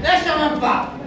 Lasciami fare!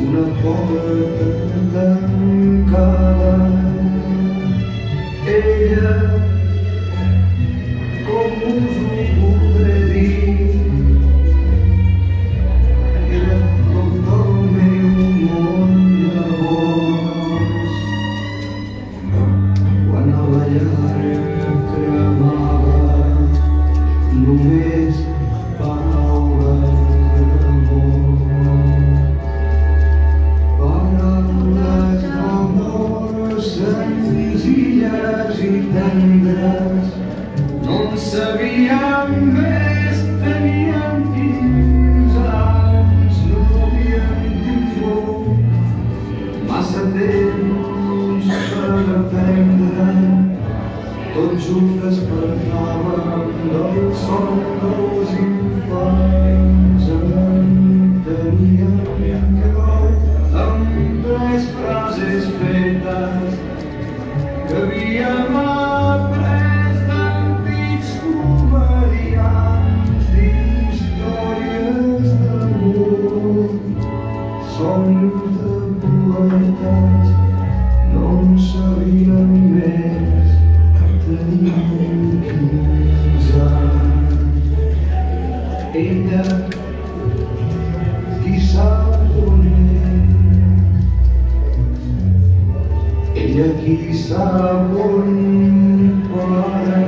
Una porta tancada, ella com us ho podré dir, era tot el meu món llavors, quan a la llar cremava només paraules d'amor. Senzilles i tendres, no en sabíem més, teníem 15 anys, no havíem tingut massa temps per aprendre, tot just despertàvem del son dels infants, teníem amb 3 frases fetes que havíem après d'antics comediants d'històries d'amor, somnis de poetes, no en sabíem més, teníem 15 anys. Ella, qui sap on és, ella qui sap on para.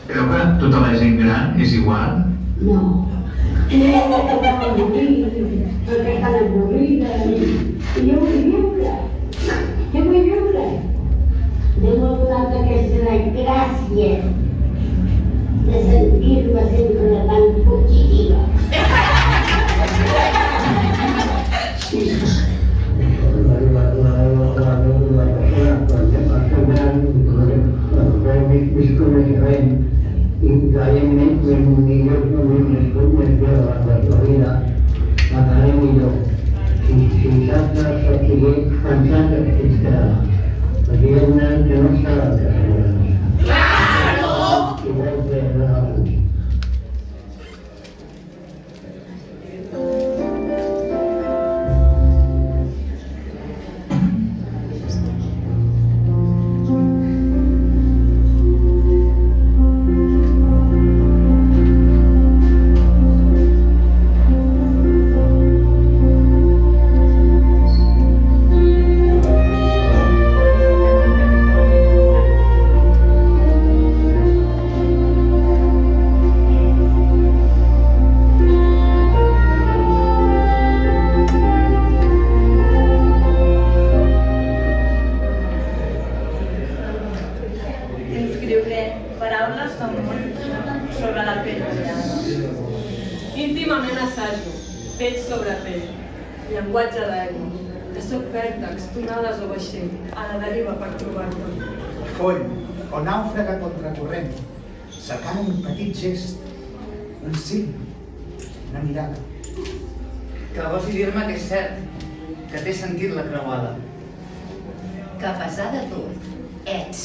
Creu que tota la gent gran és igual? No. Perquè estan avorrides. I jo vull viure. Jo vull viure. Déu m'ha donat aquesta gràcia de sentir-me sempre tan positiva. Indudablement, els millors moments més de la vida la farem millor. Si saps saber pensar que ets que perquè hi ha una que no s'ha de fer. Claro! I vol fer alguna Paraules sobre la pell. Íntimament assajo, pell sobre pell, llenguatge d'aigua, que sóc vèrtex, tonades o vaixell, a la deriva per trobar-me. Foll o nàufraga contracorrent, cercant un petit gest, un signe, una mirada. Que vols dir-me que és cert, que té sentit la creuada. Que a pesar de tot, ets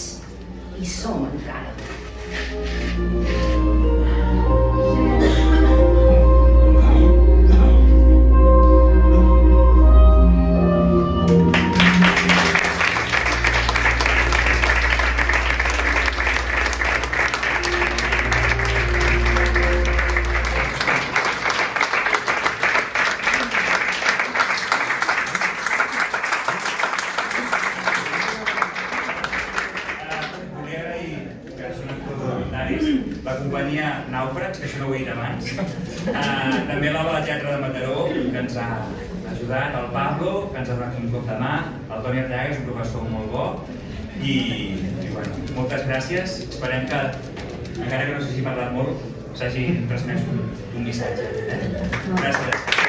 i som encara. La companyia Nàufrags, que això no ho he dit abans, també l'Aula de Teatre de Mataró, que ens ha ajudat, el Pablo, que ens ha donat un cop de mà, el Toni Arteaga, que és un professor molt bo, i bueno, moltes gràcies. Esperem que, encara que no s'hagi parlat molt, s'hagi transmès un missatge. Gràcies.